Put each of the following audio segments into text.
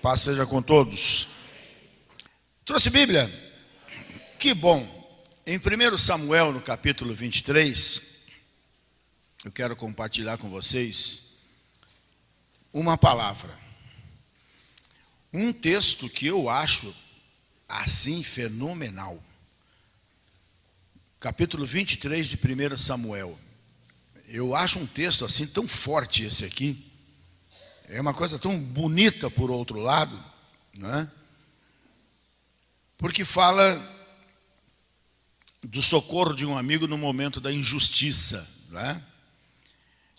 Paz seja com todos. Trouxe Bíblia? Que bom. Em 1 Samuel, no capítulo 23, eu quero compartilhar com vocês uma palavra. Um texto que eu acho assim fenomenal. Capítulo 23 de 1 Samuel. Eu acho um texto assim tão forte esse aqui. É uma coisa tão bonita por outro lado, né? Porque fala do socorro de um amigo no momento da injustiça, né?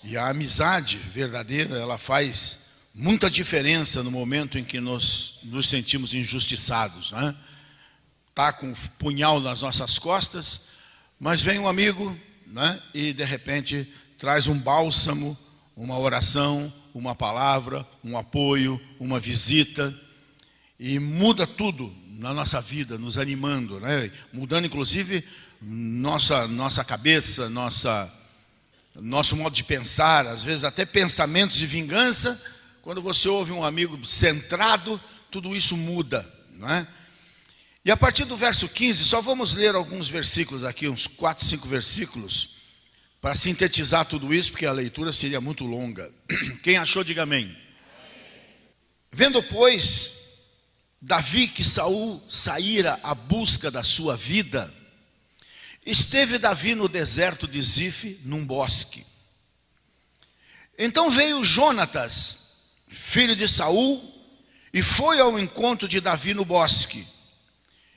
E a amizade verdadeira, ela faz muita diferença no momento em que nos sentimos injustiçados, né? Tá com um punhal nas nossas costas, mas vem um amigo, né? E de repente traz um bálsamo, uma oração, uma palavra, um apoio, uma visita, e muda tudo na nossa vida, nos animando, né? Mudando inclusive nossa cabeça, nosso modo de pensar, às vezes até pensamentos de vingança. Quando você ouve um amigo centrado, tudo isso muda, né? E a partir do verso 15, só vamos ler alguns versículos aqui, uns 4, 5 versículos, para sintetizar tudo isso, porque a leitura seria muito longa. Quem achou, diga amém. Vendo, pois, Davi que Saul saíra à busca da sua vida, esteve Davi no deserto de Zife, num bosque. Então veio Jonatas, filho de Saul, e foi ao encontro de Davi no bosque,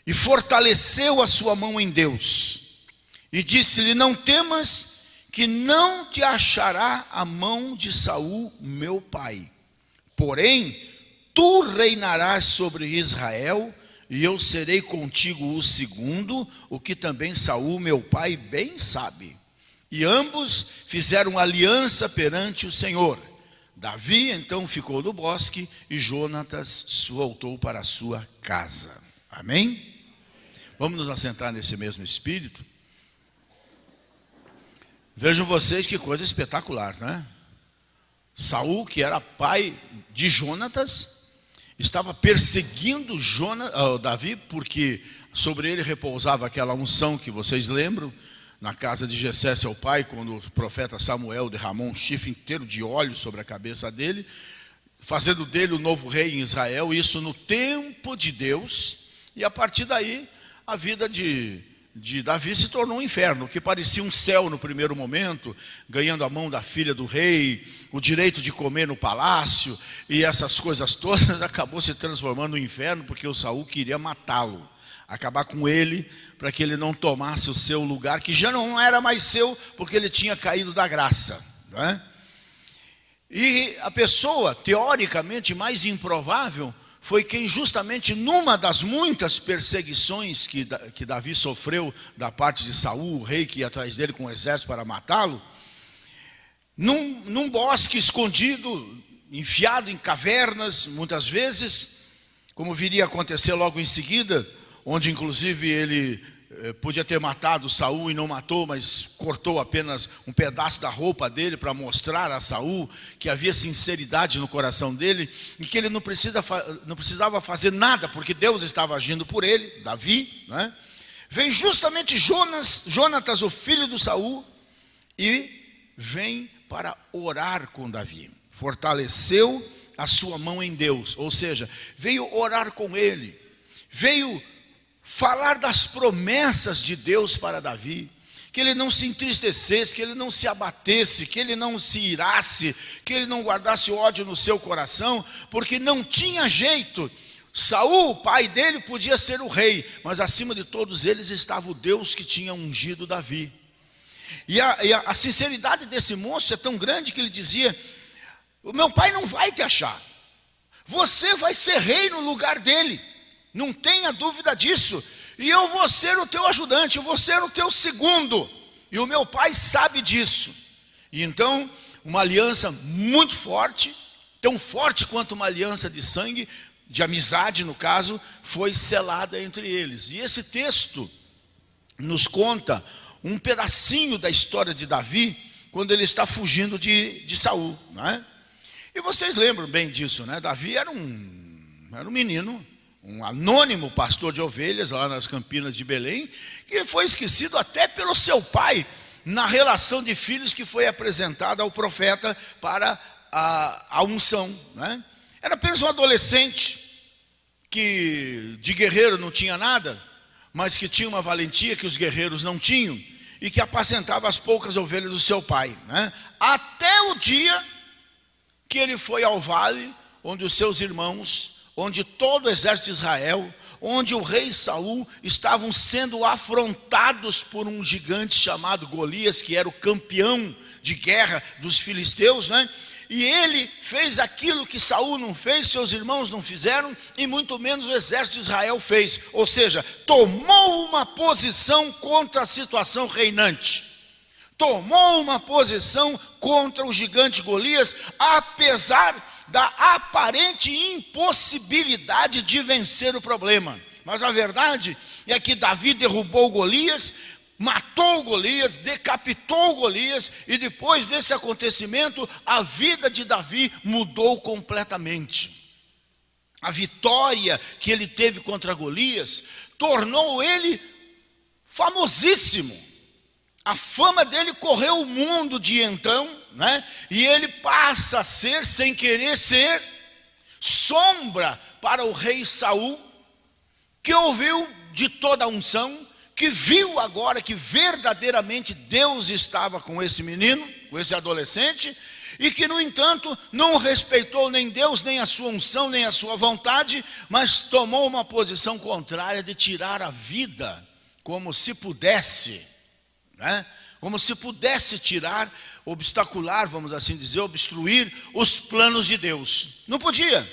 e fortaleceu a sua mão em Deus, e disse-lhe: não temas, que não te achará a mão de Saul, meu pai. Porém, tu reinarás sobre Israel, e eu serei contigo o segundo, o que também Saul, meu pai, bem sabe. E ambos fizeram aliança perante o Senhor. Davi então ficou no bosque, e Jonatas voltou para a sua casa. Amém? Vamos nos assentar nesse mesmo espírito. Vejam vocês que coisa espetacular, né? Saul, que era pai de Jonatas, estava perseguindo Davi, porque sobre ele repousava aquela unção que vocês lembram, na casa de Jessé, seu pai, quando o profeta Samuel derramou um chifre inteiro de óleo sobre a cabeça dele, fazendo dele o novo rei em Israel, isso no tempo de Deus. E a partir daí, a vida de Davi se tornou um inferno, que parecia um céu no primeiro momento, ganhando a mão da filha do rei, o direito de comer no palácio, e essas coisas todas, acabou se transformando no inferno, porque o Saul queria matá-lo, acabar com ele, para que ele não tomasse o seu lugar, que já não era mais seu, porque ele tinha caído da graça, né? E a pessoa, teoricamente, mais improvável, foi quem justamente numa das muitas perseguições que Davi sofreu da parte de Saul, o rei que ia atrás dele com um exército para matá-lo, num bosque escondido, enfiado em cavernas, muitas vezes, como viria a acontecer logo em seguida, onde inclusive ele podia ter matado Saul e não matou, mas cortou apenas um pedaço da roupa dele para mostrar a Saul que havia sinceridade no coração dele e que ele não precisava fazer nada, porque Deus estava agindo por ele, Davi, né? Vem justamente Jonatas, o filho do Saul, e vem para orar com Davi. Fortaleceu a sua mão em Deus, ou seja, veio orar com ele, veio falar das promessas de Deus para Davi, que ele não se entristecesse, que ele não se abatesse, que ele não se irasse, que ele não guardasse ódio no seu coração, porque não tinha jeito. Saul, o pai dele, podia ser o rei, mas acima de todos eles estava o Deus que tinha ungido Davi. E a sinceridade desse moço é tão grande que ele dizia: o meu pai não vai te achar, você vai ser rei no lugar dele, não tenha dúvida disso, e eu vou ser o teu ajudante, eu vou ser o teu segundo, e o meu pai sabe disso. E então, uma aliança muito forte, tão forte quanto uma aliança de sangue, de amizade no caso, foi selada entre eles. E esse texto nos conta um pedacinho da história de Davi, quando ele está fugindo de Saul, né? E vocês lembram bem disso, né? Davi era um era um menino, um anônimo pastor de ovelhas lá nas Campinas de Belém, que foi esquecido até pelo seu pai na relação de filhos que foi apresentada ao profeta para a unção, né? Era apenas um adolescente que de guerreiro não tinha nada, mas que tinha uma valentia que os guerreiros não tinham e que apacentava as poucas ovelhas do seu pai, né? Até o dia que ele foi ao vale onde os seus irmãos, onde todo o exército de Israel, onde o rei Saul estavam sendo afrontados por um gigante chamado Golias, que era o campeão de guerra dos filisteus, né? E ele fez aquilo que Saul não fez, seus irmãos não fizeram, e muito menos o exército de Israel fez. Ou seja, tomou uma posição contra a situação reinante. Tomou uma posição contra o gigante Golias, apesar da aparente impossibilidade de vencer o problema. Mas a verdade é que Davi derrubou Golias, matou Golias, decapitou Golias, e depois desse acontecimento, a vida de Davi mudou completamente. A vitória que ele teve contra Golias tornou ele famosíssimo. A fama dele correu o mundo de então, né? E ele passa a ser, sem querer ser, sombra para o rei Saul, que ouviu de toda a unção, que viu agora que verdadeiramente Deus estava com esse menino, com esse adolescente, e que, no entanto, não respeitou nem Deus, nem a sua unção, nem a sua vontade, mas tomou uma posição contrária de tirar a vida, como se pudesse, né? Como se pudesse tirar, obstacular, vamos assim dizer, obstruir os planos de Deus. Não podia.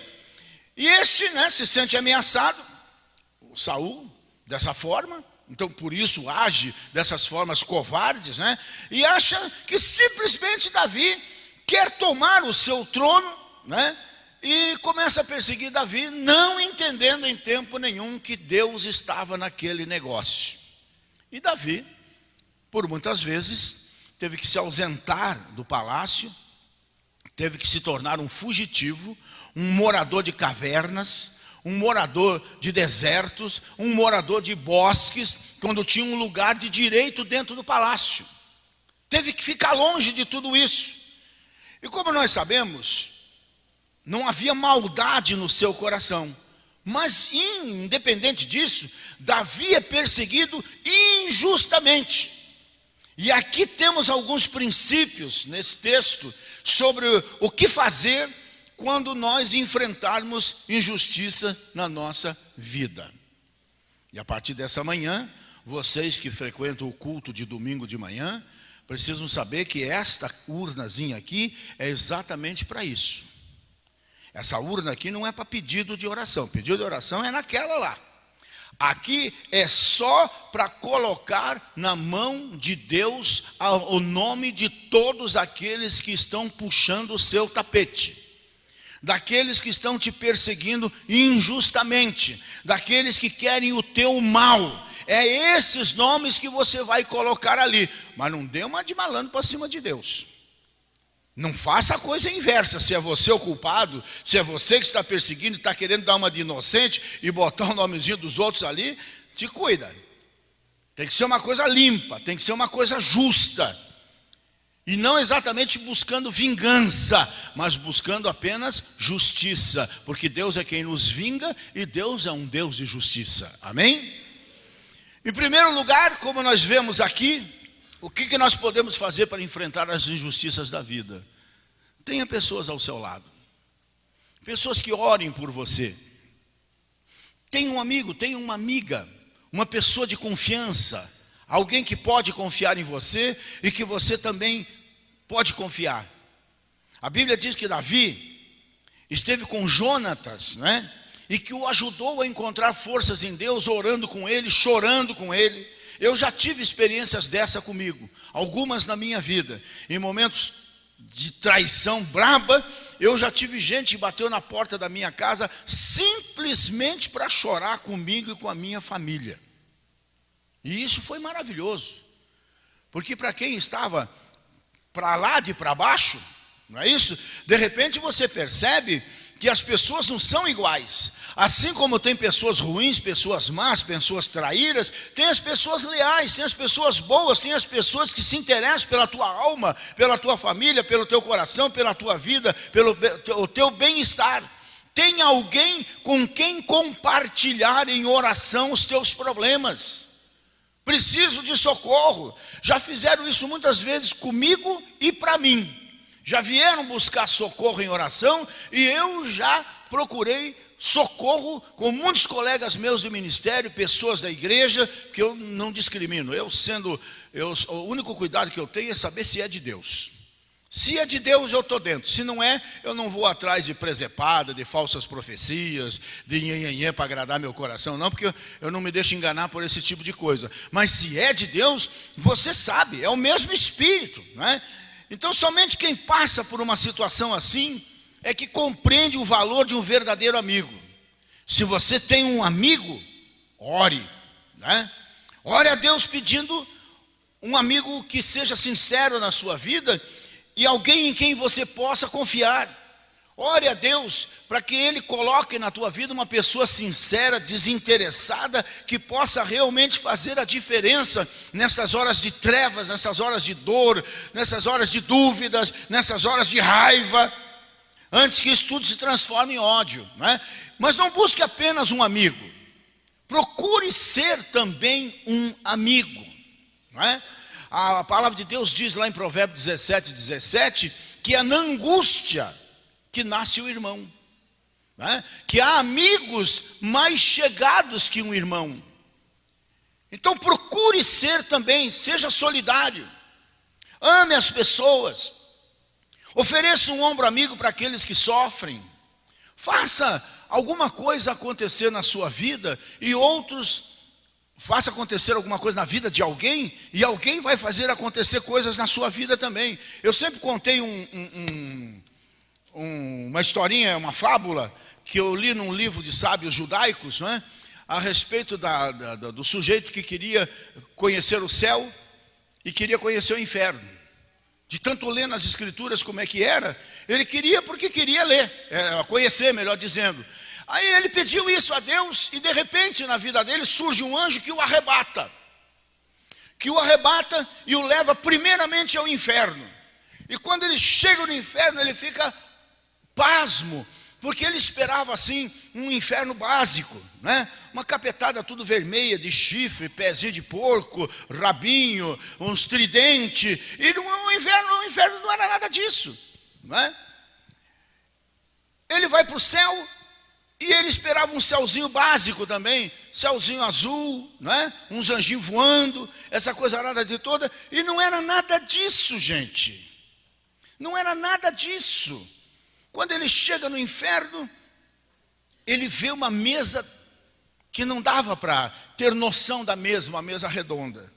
E este, né, se sente ameaçado, o Saul, dessa forma. Então, por isso, age dessas formas covardes, né? E acha que simplesmente Davi quer tomar o seu trono, né? E começa a perseguir Davi, não entendendo em tempo nenhum que Deus estava naquele negócio. E Davi, por muitas vezes, teve que se ausentar do palácio, teve que se tornar um fugitivo, um morador de cavernas, um morador de desertos, um morador de bosques, quando tinha um lugar de direito dentro do palácio. Teve que ficar longe de tudo isso. E como nós sabemos, não havia maldade no seu coração. Mas, independente disso, Davi é perseguido injustamente. E aqui temos alguns princípios nesse texto sobre o que fazer quando nós enfrentarmos injustiça na nossa vida. E a partir dessa manhã, vocês que frequentam o culto de domingo de manhã, precisam saber que esta urnazinha aqui é exatamente para isso. Essa urna aqui não é para pedido de oração. Pedido de oração é naquela lá. Aqui é só para colocar na mão de Deus o nome de todos aqueles que estão puxando o seu tapete, daqueles que estão te perseguindo injustamente, daqueles que querem o teu mal. É esses nomes que você vai colocar ali. Mas não dê uma de malandro para cima de Deus. Não faça a coisa inversa. Se é você o culpado, se é você que está perseguindo e está querendo dar uma de inocente e botar o nomezinho dos outros ali, te cuida. Tem que ser uma coisa limpa, tem que ser uma coisa justa. E não exatamente buscando vingança, mas buscando apenas justiça. Porque Deus é quem nos vinga e Deus é um Deus de justiça. Amém? Em primeiro lugar, como nós vemos aqui, o que nós podemos fazer para enfrentar as injustiças da vida? Tenha pessoas ao seu lado. Pessoas que orem por você. Tenha um amigo, tenha uma amiga, uma pessoa de confiança. Alguém que pode confiar em você e que você também pode confiar. A Bíblia diz que Davi esteve com Jonatas, né? E que o ajudou a encontrar forças em Deus, orando com ele, chorando com ele. Eu já tive experiências dessa comigo, algumas na minha vida. Em momentos de traição braba, eu já tive gente que bateu na porta da minha casa simplesmente para chorar comigo e com a minha família. E isso foi maravilhoso, porque para quem estava para lá de para baixo, não é isso? De repente você percebe que as pessoas não são iguais. Assim como tem pessoas ruins, pessoas más, pessoas traíras, tem as pessoas leais, tem as pessoas boas, tem as pessoas que se interessam pela tua alma, pela tua família, pelo teu coração, pela tua vida, pelo teu bem-estar. Tem alguém com quem compartilhar em oração os teus problemas. Preciso de socorro. Já fizeram isso muitas vezes comigo e para mim. Já vieram buscar socorro em oração e eu já procurei socorro com muitos colegas meus de ministério, pessoas da igreja, que eu não discrimino. O único cuidado que eu tenho é saber se é de Deus. Se é de Deus, eu estou dentro. Se não é, eu não vou atrás de presepada, de falsas profecias, de nhenhenhê para agradar meu coração, não, porque eu não me deixo enganar por esse tipo de coisa. Mas se é de Deus, você sabe, é o mesmo Espírito, né? Então, somente quem passa por uma situação assim é que compreende o valor de um verdadeiro amigo. Se você tem um amigo, ore, né? Ore a Deus pedindo um amigo que seja sincero na sua vida e alguém em quem você possa confiar. Ore a Deus para que Ele coloque na tua vida uma pessoa sincera, desinteressada, que possa realmente fazer a diferença nessas horas de trevas, nessas horas de dor, nessas horas de dúvidas, nessas horas de raiva, antes que isso tudo se transforme em ódio, né? Mas não busque apenas um amigo, procure ser também um amigo, né? A palavra de Deus diz lá em Provérbios 17, que é na angústia que nasce o irmão, né? Que há amigos mais chegados que um irmão. Então procure ser também, seja solidário, ame as pessoas, ofereça um ombro amigo para aqueles que sofrem, faça alguma coisa acontecer na sua vida e outros. Faça acontecer alguma coisa na vida de alguém e alguém vai fazer acontecer coisas na sua vida também. Eu sempre contei uma historinha, uma fábula que eu li num livro de sábios judaicos, não é? A respeito do sujeito que queria conhecer o céu e queria conhecer o inferno. De tanto ler nas escrituras como é que era, ele queria porque queria ler, conhecer, melhor dizendo. Aí ele pediu isso a Deus e de repente na vida dele surge um anjo que o arrebata. E o leva primeiramente ao inferno. E quando ele chega no inferno ele fica pasmo, porque ele esperava assim um inferno básico, né? Uma capetada tudo vermelha, de chifre, pezinho de porco, rabinho, uns tridentes. E o inferno não era nada disso, né? Ele vai para o céu. E ele esperava um céuzinho básico também, céuzinho azul, né? Uns anjinhos voando, essa coisa nada de toda. E não era nada disso, gente. Não era nada disso. Quando ele chega no inferno, ele vê uma mesa que não dava para ter noção da mesa, uma mesa redonda.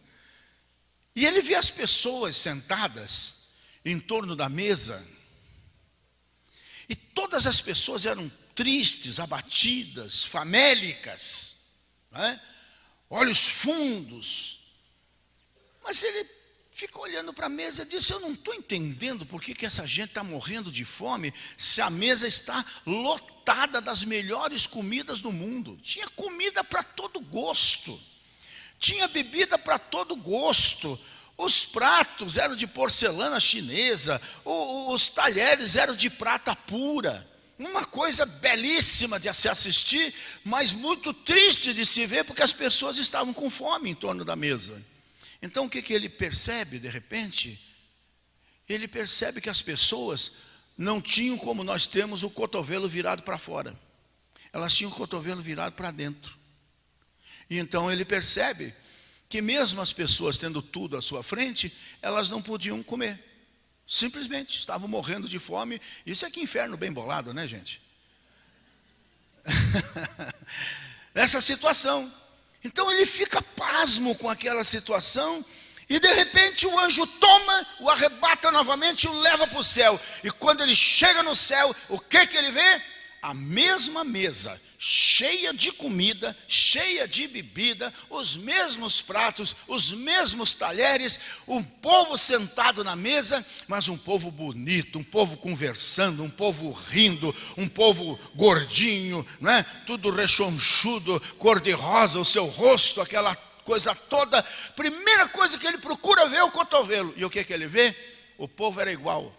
E ele vê as pessoas sentadas em torno da mesa. E todas as pessoas eram tristes, abatidas, famélicas, né? Olhos fundos. Mas ele fica olhando para a mesa e disse: eu não estou entendendo por que essa gente está morrendo de fome, se a mesa está lotada das melhores comidas do mundo. Tinha comida para todo gosto, tinha bebida para todo gosto. Os pratos eram de porcelana chinesa, os talheres eram de prata pura. Uma coisa belíssima de se assistir, mas muito triste de se ver, porque as pessoas estavam com fome em torno da mesa. Então o que ele percebe de repente? Ele percebe que as pessoas não tinham como nós temos o cotovelo virado para fora. Elas tinham o cotovelo virado para dentro. E então ele percebe que mesmo as pessoas tendo tudo à sua frente, elas não podiam comer. Simplesmente estavam morrendo de fome. Isso é que inferno bem bolado, né, gente? Essa situação. Então ele fica pasmo com aquela situação. E de repente o anjo toma, o arrebata novamente e o leva para o céu. E quando ele chega no céu, o que ele vê? a mesma mesa, cheia de comida, cheia de bebida, os mesmos pratos, os mesmos talheres, um povo sentado na mesa, mas um povo bonito, um povo conversando, um povo rindo, um povo gordinho, não é? Tudo rechonchudo, cor-de-rosa, o seu rosto, aquela coisa toda. Primeira coisa que ele procura ver é o cotovelo. E o que ele vê? O povo era igual.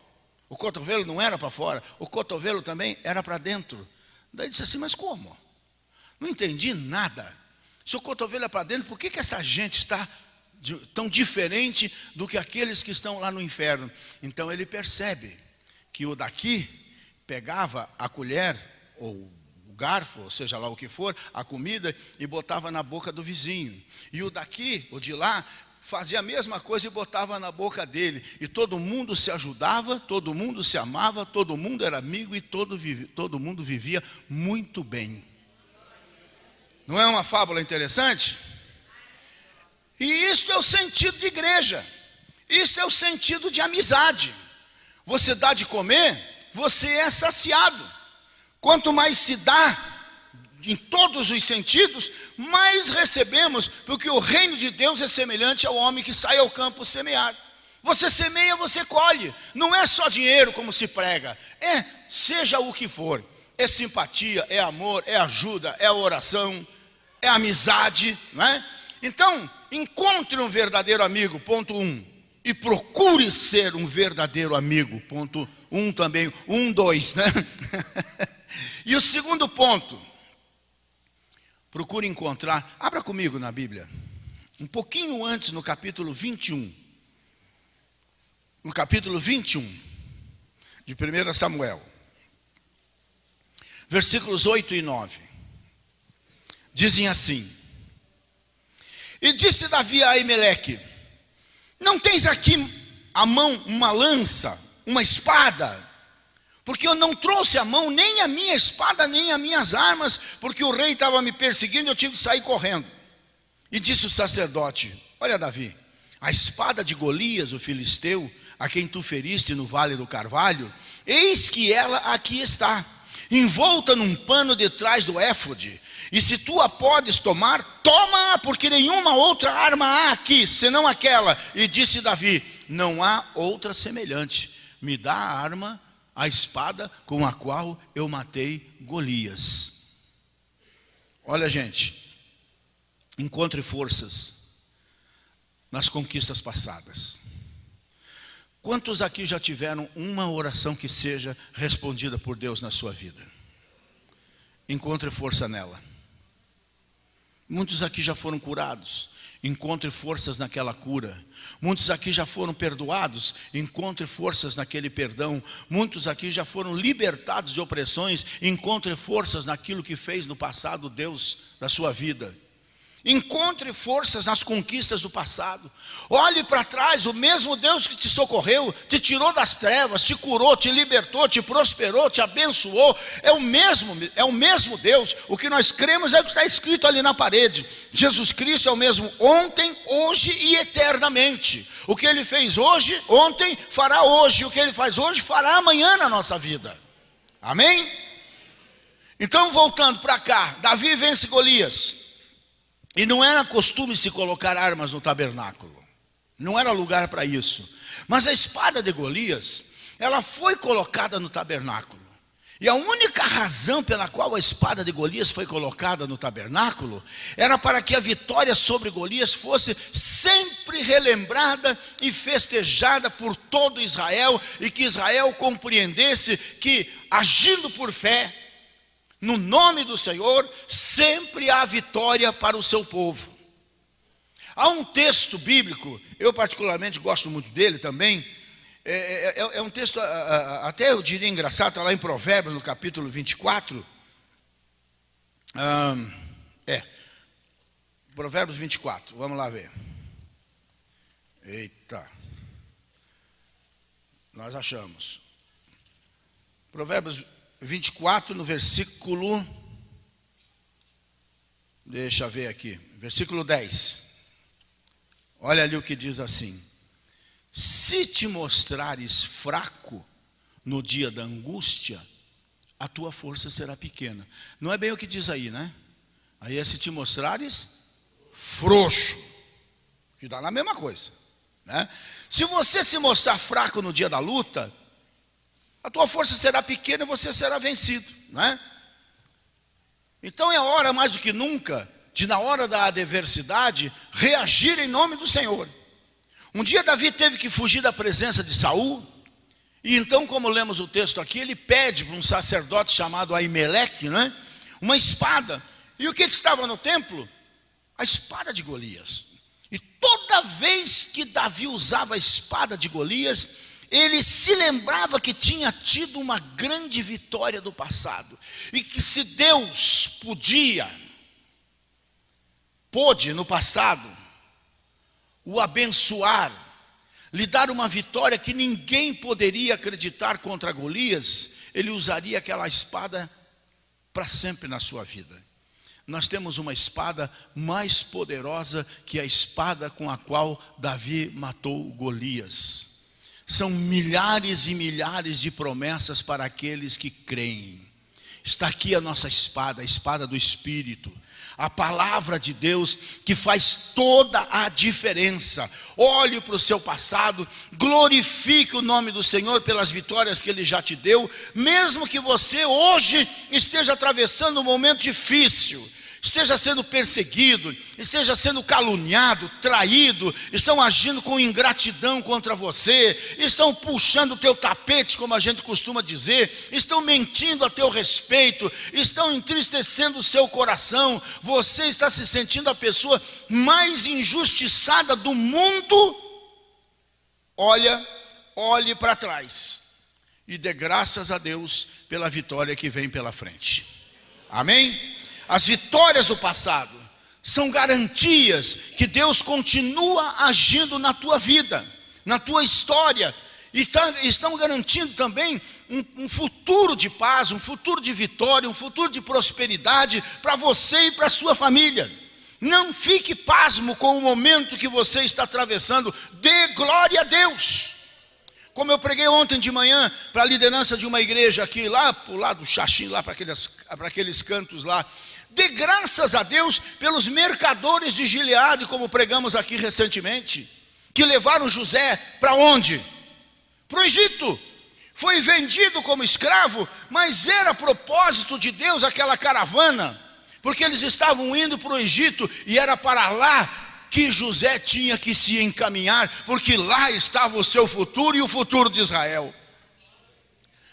O cotovelo não era para fora, o cotovelo também era para dentro. Daí disse assim, mas como? Não entendi nada. Se o cotovelo é para dentro, por que essa gente está tão diferente do que aqueles que estão lá no inferno? Então ele percebe que o daqui pegava a colher, ou o garfo, ou seja lá o que for, a comida, e botava na boca do vizinho. E o daqui, o de lá, fazia a mesma coisa e botava na boca dele. E todo mundo se ajudava, todo mundo se amava, todo mundo era amigo e todo mundo vivia muito bem. Não é uma fábula interessante? E isso é o sentido de igreja. Isso é o sentido de amizade. Você dá de comer, você é saciado. Quanto mais se dá, em todos os sentidos, mais recebemos, porque o reino de Deus é semelhante ao homem que sai ao campo semear. Você semeia, você colhe. Não é só dinheiro como se prega, seja o que for. É simpatia, é amor, é ajuda, é oração, é amizade, não é? Então, encontre um verdadeiro amigo, ponto 1. E procure ser um verdadeiro amigo, ponto 1 também, 2, né? E o segundo ponto, procure encontrar, abra comigo na Bíblia, um pouquinho antes, no capítulo 21. No capítulo 21 de 1 Samuel, versículos 8 e 9. Dizem assim: E disse Davi a Aimeleque: Não tens aqui à mão uma lança, uma espada? Porque eu não trouxe à mão nem a minha espada, nem as minhas armas, porque o rei estava me perseguindo e eu tive que sair correndo. E disse o sacerdote: Olha, Davi, a espada de Golias, o filisteu, a quem tu feriste no vale do Carvalho, eis que ela aqui está, envolta num pano de trás do éfode. E se tu a podes tomar, toma-a, porque nenhuma outra arma há aqui, senão aquela. E disse Davi: Não há outra semelhante. Me dá a arma, a espada com a qual eu matei Golias. Olha, gente, encontre forças nas conquistas passadas. Quantos aqui já tiveram uma oração que seja respondida por Deus na sua vida? Encontre força nela. Muitos aqui já foram curados. Encontre forças naquela cura. Muitos aqui já foram perdoados. Encontre forças naquele perdão. Muitos aqui já foram libertados de opressões. Encontre forças naquilo que fez no passado Deus da sua vida. Encontre forças nas conquistas do passado. Olhe para trás, o mesmo Deus que te socorreu, te tirou das trevas, te curou, te libertou, te prosperou, te abençoou. É o mesmo Deus. O que nós cremos é o que está escrito ali na parede. Jesus Cristo é o mesmo ontem, hoje e eternamente. O que Ele fez hoje, ontem, fará hoje. O que Ele faz hoje, fará amanhã na nossa vida. Amém? Então, voltando para cá, Davi vence Golias. E não era costume se colocar armas no tabernáculo. Não era lugar para isso. Mas a espada de Golias, ela foi colocada no tabernáculo. E a única razão pela qual a espada de Golias foi colocada no tabernáculo era para que a vitória sobre Golias fosse sempre relembrada e festejada por todo Israel, e que Israel compreendesse que, agindo por fé, no nome do Senhor, sempre há vitória para o seu povo. Há um texto bíblico, eu particularmente gosto muito dele também. É um texto, até eu diria engraçado, está lá em Provérbios, no capítulo 24. Provérbios 24, vamos lá ver. Eita, nós achamos. Provérbios 24, no versículo, deixa eu ver aqui, versículo 10. Olha ali o que diz assim: Se te mostrares fraco no dia da angústia, a tua força será pequena. Não é bem o que diz aí, né? Aí é se te mostrares frouxo, que dá na mesma coisa, né? Se você se mostrar fraco no dia da luta, a tua força será pequena e você será vencido, né? Então é hora mais do que nunca de, na hora da adversidade, reagir em nome do Senhor. Um dia Davi teve que fugir da presença de Saul, e então, como lemos o texto aqui, ele pede para um sacerdote chamado Aimeleque, né, uma espada. E o que estava no templo? A espada de Golias. E toda vez que Davi usava a espada de Golias, ele se lembrava que tinha tido uma grande vitória do passado, e que se Deus pôde no passado o abençoar, lhe dar uma vitória que ninguém poderia acreditar contra Golias, ele usaria aquela espada para sempre na sua vida. Nós temos uma espada mais poderosa que a espada com a qual Davi matou Golias. São milhares e milhares de promessas para aqueles que creem. Está aqui a nossa espada, a espada do Espírito, a palavra de Deus que faz toda a diferença. Olhe para o seu passado, glorifique o nome do Senhor pelas vitórias que Ele já te deu, mesmo que você hoje esteja atravessando um momento difícil, esteja sendo perseguido, esteja sendo caluniado, traído, estão agindo com ingratidão contra você, estão puxando o teu tapete, como a gente costuma dizer, estão mentindo a teu respeito, estão entristecendo o seu coração, você está se sentindo a pessoa mais injustiçada do mundo. Olhe para trás e dê graças a Deus pela vitória que vem pela frente. Amém? As vitórias do passado são garantias que Deus continua agindo na tua vida, na tua história, e estão garantindo também um futuro de paz, um futuro de vitória, um futuro de prosperidade para você e para a sua família. Não fique pasmo com o momento que você está atravessando, dê glória a Deus. Como eu preguei ontem de manhã para a liderança de uma igreja aqui, lá para o lado do Xaxim, lá para aqueles cantos lá, dê graças a Deus pelos mercadores de Gileade, como pregamos aqui recentemente, que levaram José para onde? Para o Egito. Foi vendido como escravo, mas era propósito de Deus aquela caravana, porque eles estavam indo para o Egito, e era para lá que José tinha que se encaminhar, porque lá estava o seu futuro e o futuro de Israel.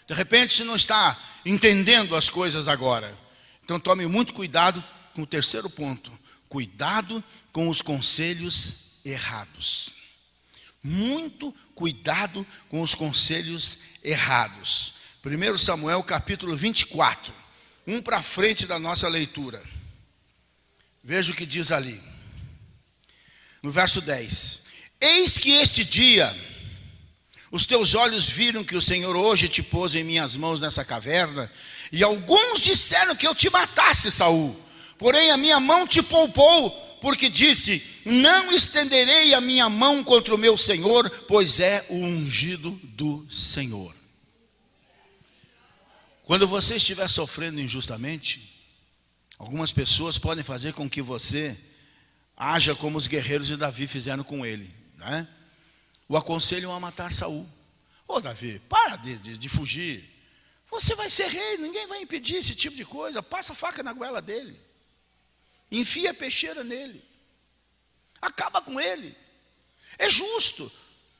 De repente você não está entendendo as coisas agora. Então tome muito cuidado com o terceiro ponto. Cuidado com os conselhos errados. Muito cuidado com os conselhos errados. 1 Samuel capítulo 24. Um para frente da nossa leitura. Veja o que diz ali. No verso 10. Eis que este dia os teus olhos viram que o Senhor hoje te pôs em minhas mãos nessa caverna, e alguns disseram que eu te matasse, Saul. Porém a minha mão te poupou, porque disse: não estenderei a minha mão contra o meu Senhor, pois é o ungido do Senhor. Quando você estiver sofrendo injustamente, algumas pessoas podem fazer com que você haja como os guerreiros de Davi fizeram com ele, né? O aconselham a matar Saul. Ô Davi, para de fugir. Você vai ser rei, ninguém vai impedir esse tipo de coisa. Passa a faca na goela dele, enfia a peixeira nele, acaba com ele. É justo.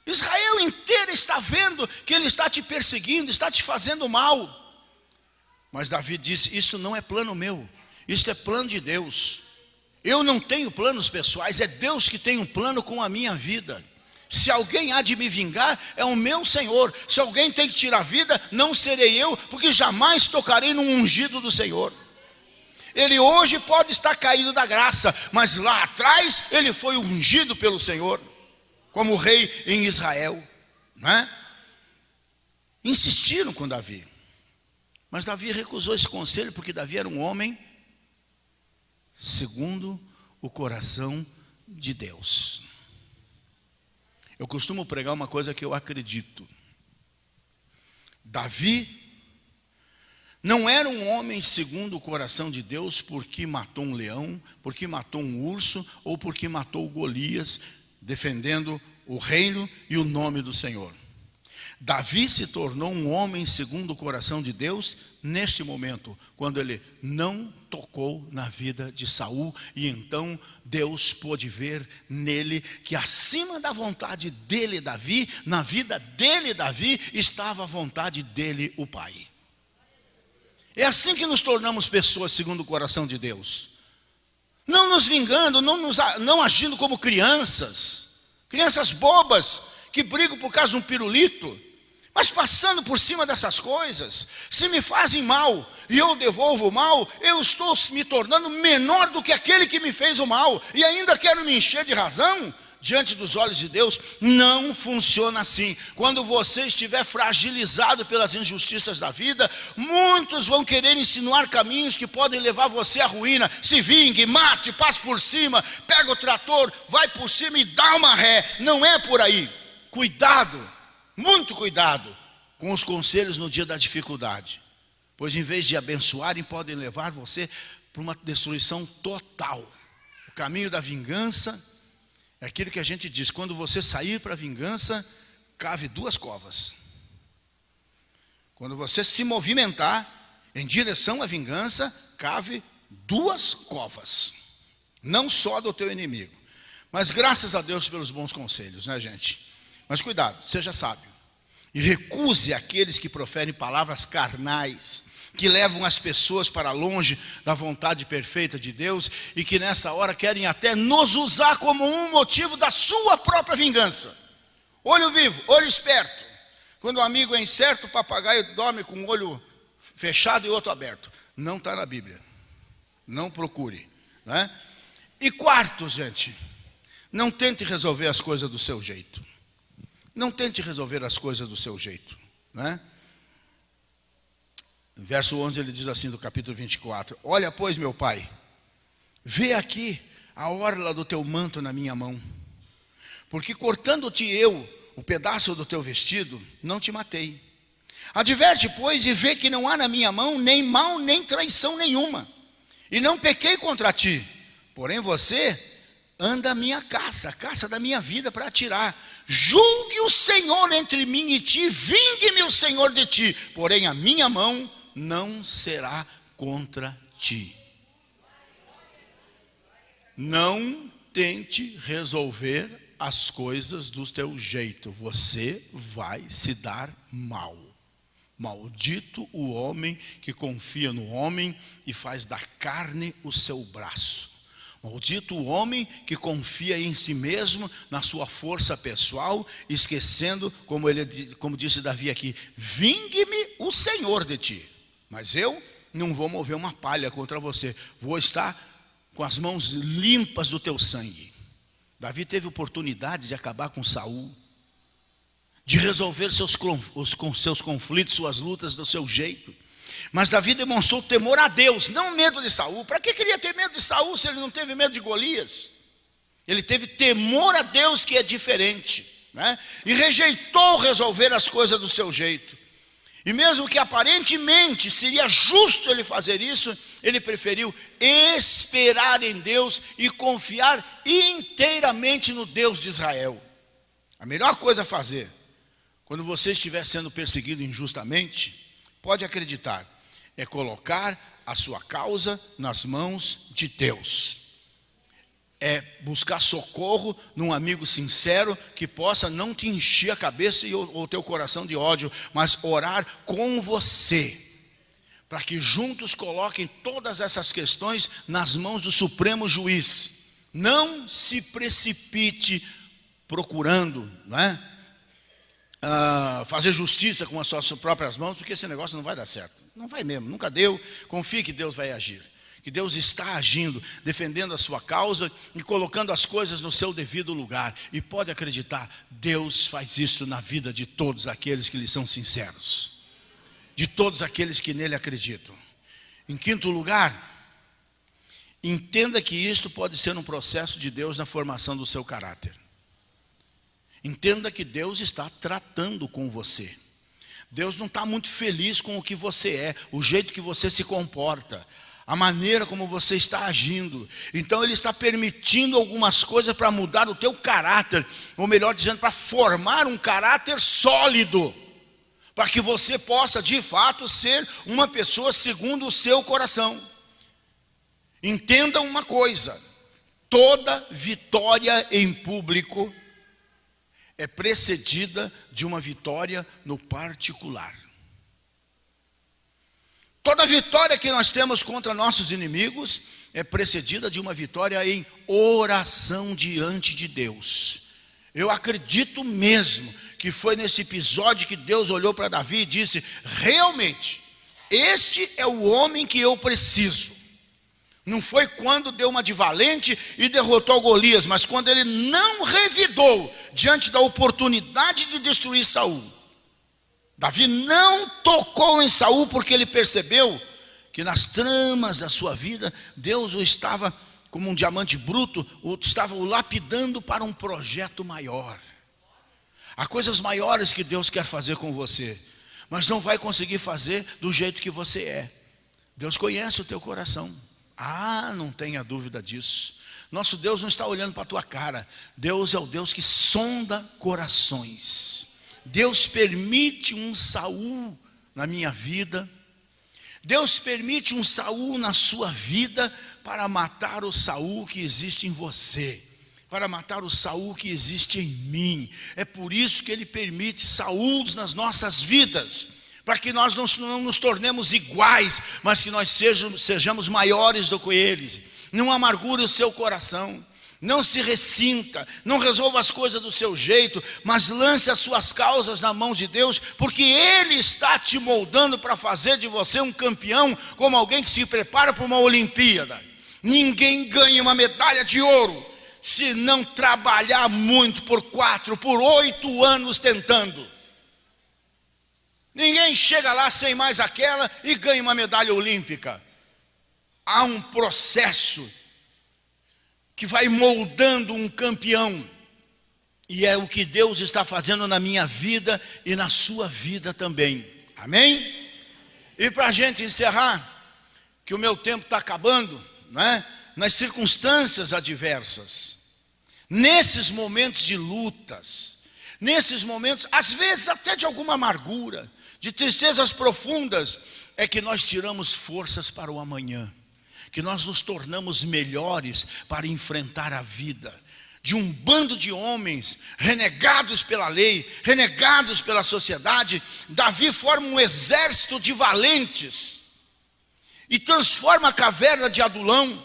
Israel inteira está vendo que ele está te perseguindo, está te fazendo mal. Mas Davi disse: isso não é plano meu, isso é plano de Deus. Eu não tenho planos pessoais, é Deus que tem um plano com a minha vida. Se alguém há de me vingar, é o meu Senhor. Se alguém tem que tirar a vida, não serei eu, porque jamais tocarei no ungido do Senhor. Ele hoje pode estar caído da graça, mas lá atrás ele foi ungido pelo Senhor, como rei em Israel, né? Insistiram com Davi, mas Davi recusou esse conselho, porque Davi era um homem segundo o coração de Deus. Eu costumo pregar uma coisa que eu acredito. Davi Não era um homem segundo o coração de Deus porque matou um leão, porque matou um urso ou porque matou Golias, defendendo o reino e o nome do Senhor. Davi se tornou um homem segundo o coração de Deus neste momento, quando ele não tocou na vida de Saul, e então Deus pôde ver nele que acima da vontade dele, Davi, na vida dele, Davi, estava a vontade dele, o Pai. É assim que nos tornamos pessoas segundo o coração de Deus. Não nos vingando, não agindo como crianças bobas que brigam por causa de um pirulito, mas passando por cima dessas coisas. Se me fazem mal e eu devolvo o mal, eu estou me tornando menor do que aquele que me fez o mal, e ainda quero me encher de razão diante dos olhos de Deus. Não funciona assim. Quando você estiver fragilizado pelas injustiças da vida, muitos vão querer insinuar caminhos que podem levar você à ruína. Se vingue, mate, passe por cima, pega o trator, vai por cima e dá uma ré. Não é por aí. Cuidado, muito cuidado com os conselhos no dia da dificuldade, pois em vez de abençoarem, podem levar você para uma destruição total. O caminho da vingança é aquilo que a gente diz: quando você sair para a vingança, cave 2 covas. Quando você se movimentar em direção à vingança, cave 2 covas, não só do teu inimigo. Mas graças a Deus pelos bons conselhos, né, gente? Mas cuidado, seja sábio e recuse aqueles que proferem palavras carnais, que levam as pessoas para longe da vontade perfeita de Deus, e que nessa hora querem até nos usar como um motivo da sua própria vingança. Olho vivo, olho esperto. Quando o amigo é incerto, o papagaio dorme com um olho fechado e outro aberto. Não está na Bíblia. Não procure, né? E quarto, gente, não tente resolver as coisas do seu jeito. Não tente resolver as coisas do seu jeito, né? Verso 11 ele diz assim, do capítulo 24: olha, pois, meu pai, vê aqui a orla do teu manto na minha mão, porque cortando-te eu o pedaço do teu vestido, não te matei. Adverte, pois, e vê que não há na minha mão nem mal, nem traição nenhuma, e não pequei contra ti. Porém você anda a minha caça, a caça da minha vida para tirar. Julgue o Senhor entre mim e ti, vingue-me o Senhor de ti, porém a minha mão não será contra ti. Não tente resolver as coisas do teu jeito, você vai se dar mal. Maldito o homem que confia no homem e faz da carne o seu braço. Maldito o homem que confia em si mesmo, na sua força pessoal, esquecendo, como disse Davi aqui: vingue-me o Senhor de ti, mas eu não vou mover uma palha contra você, vou estar com as mãos limpas do teu sangue. Davi teve oportunidade de acabar com Saul, de resolver seus conflitos, suas lutas do seu jeito. Mas Davi demonstrou temor a Deus, não medo de Saul. Para que queria ter medo de Saul se ele não teve medo de Golias? Ele teve temor a Deus, que é diferente, né? E rejeitou resolver as coisas do seu jeito. E mesmo que aparentemente seria justo ele fazer isso, ele preferiu esperar em Deus e confiar inteiramente no Deus de Israel. A melhor coisa a fazer, quando você estiver sendo perseguido injustamente, pode acreditar, é colocar a sua causa nas mãos de Deus. É buscar socorro num amigo sincero que possa não te encher a cabeça e o teu coração de ódio, mas orar com você, para que juntos coloquem todas essas questões nas mãos do Supremo Juiz. Não se precipite procurando, né, fazer justiça com as suas próprias mãos, porque esse negócio não vai dar certo. Não vai mesmo, nunca deu. Confie que Deus vai agir, que Deus está agindo, defendendo a sua causa e colocando as coisas no seu devido lugar. E pode acreditar, Deus faz isso na vida de todos aqueles que lhe são sinceros, de todos aqueles que nele acreditam. Em quinto lugar, entenda que isto pode ser um processo de Deus na formação do seu caráter. Entenda que Deus está tratando com você. Deus não está muito feliz com o que você é, o jeito que você se comporta, a maneira como você está agindo. Então Ele está permitindo algumas coisas para mudar o teu caráter, ou melhor dizendo, para formar um caráter sólido, para que você possa de fato ser uma pessoa segundo o seu coração. Entenda uma coisa: toda vitória em público é precedida de uma vitória no particular. Toda vitória que nós temos contra nossos inimigos é precedida de uma vitória em oração diante de Deus. Eu acredito mesmo que foi nesse episódio que Deus olhou para Davi e disse: realmente, este é o homem que eu preciso. Não foi quando deu uma de valente e derrotou Golias, mas quando ele não revidou diante da oportunidade de destruir Saul. Davi não tocou em Saul porque ele percebeu que nas tramas da sua vida Deus o estava, como um diamante bruto, estava o lapidando para um projeto maior. Há coisas maiores que Deus quer fazer com você, mas não vai conseguir fazer do jeito que você é. Deus conhece o teu coração. Não tenha dúvida disso. Nosso Deus não está olhando para a tua cara. Deus é o Deus que sonda corações. Deus permite um Saul na minha vida. Deus permite um Saul na sua vida para matar o Saul que existe em você, para matar o Saul que existe em mim. É por isso que Ele permite Sauls nas nossas vidas, para que nós não nos tornemos iguais, mas que nós sejamos maiores do que eles. Não amargure o seu coração, não se ressinta, não resolva as coisas do seu jeito, mas lance as suas causas na mão de Deus, porque Ele está te moldando para fazer de você um campeão, como alguém que se prepara para uma Olimpíada. Ninguém ganha uma medalha de ouro se não trabalhar muito por 8 anos tentando. Ninguém chega lá sem mais aquela e ganha uma medalha olímpica. Há um processo que vai moldando um campeão, e é o que Deus está fazendo na minha vida e na sua vida também. Amém? E para a gente encerrar, que o meu tempo está acabando, né? Nas circunstâncias adversas, nesses momentos de lutas, nesses momentos, às vezes até de alguma amargura, de tristezas profundas, é que nós tiramos forças para o amanhã, que nós nos tornamos melhores para enfrentar a vida. De um bando de homens renegados pela lei, renegados pela sociedade, Davi forma um exército de valentes e transforma a caverna de Adulão,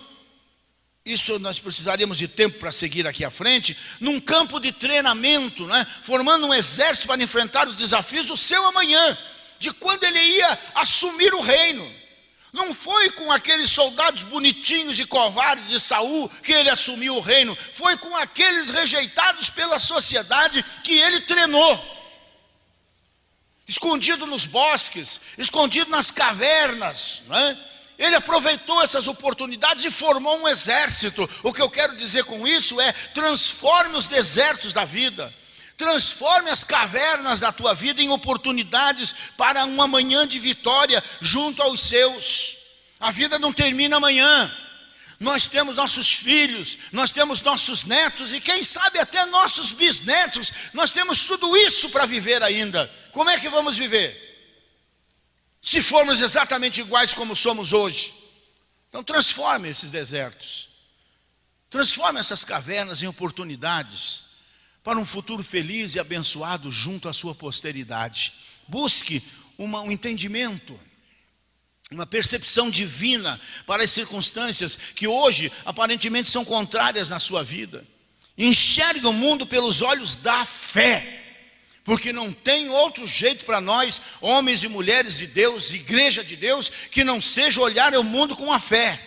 isso nós precisaríamos de tempo para seguir aqui à frente, num campo de treinamento, né? Formando um exército para enfrentar os desafios do seu amanhã, de quando ele ia assumir o reino. Não foi com aqueles soldados bonitinhos e covardes de Saul que ele assumiu o reino, foi com aqueles rejeitados pela sociedade que ele treinou, escondido nos bosques, escondido nas cavernas, né? Ele aproveitou essas oportunidades e formou um exército. O que eu quero dizer com isso é: transforme os desertos da vida, transforme as cavernas da tua vida em oportunidades para um amanhã de vitória junto aos seus. A vida não termina amanhã. Nós temos nossos filhos, nós temos nossos netos e quem sabe até nossos bisnetos. Nós temos tudo isso para viver ainda. Como é que vamos viver se formos exatamente iguais como somos hoje? Então transforme esses desertos, transforme essas cavernas em oportunidades para um futuro feliz e abençoado junto à sua posteridade. Busque um entendimento, uma percepção divina para as circunstâncias que hoje aparentemente são contrárias na sua vida. Enxergue o mundo pelos olhos da fé, porque não tem outro jeito para nós, homens e mulheres de Deus, igreja de Deus, que não seja olhar o mundo com a fé.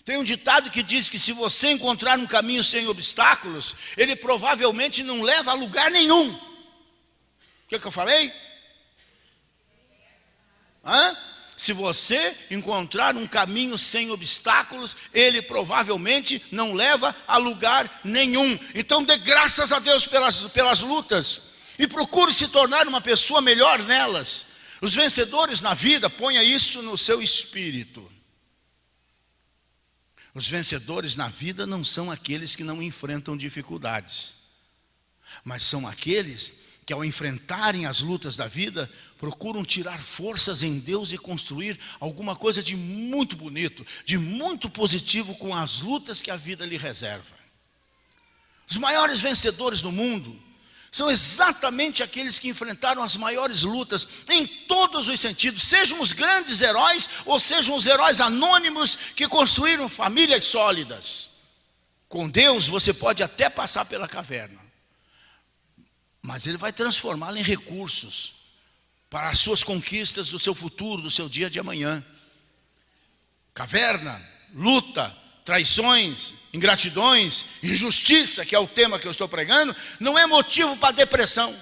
Tem um ditado que diz que se você encontrar um caminho sem obstáculos, ele provavelmente não leva a lugar nenhum. O que eu falei? Se você encontrar um caminho sem obstáculos, ele provavelmente não leva a lugar nenhum. Então dê graças a Deus pelas lutas. e procure se tornar uma pessoa melhor nelas. Os vencedores na vida, ponha isso no seu espírito. Os vencedores na vida não são aqueles que não enfrentam dificuldades, mas são aqueles que, ao enfrentarem as lutas da vida, procuram tirar forças em Deus e construir alguma coisa de muito bonito, de muito positivo com as lutas que a vida lhe reserva. Os maiores vencedores do mundo são exatamente aqueles que enfrentaram as maiores lutas em todos os sentidos, sejam os grandes heróis ou sejam os heróis anônimos que construíram famílias sólidas. Com Deus você pode até passar pela caverna, mas Ele vai transformá-la em recursos para as suas conquistas do seu futuro, do seu dia de amanhã. Caverna, luta, traições, ingratidões, injustiça, que é o tema que eu estou pregando, não é motivo para depressão,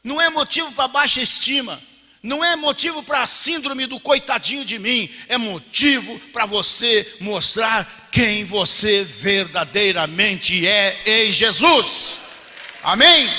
não é motivo para baixa estima, não é motivo para a síndrome do coitadinho de mim, é motivo para você mostrar quem você verdadeiramente é em Jesus. Amém?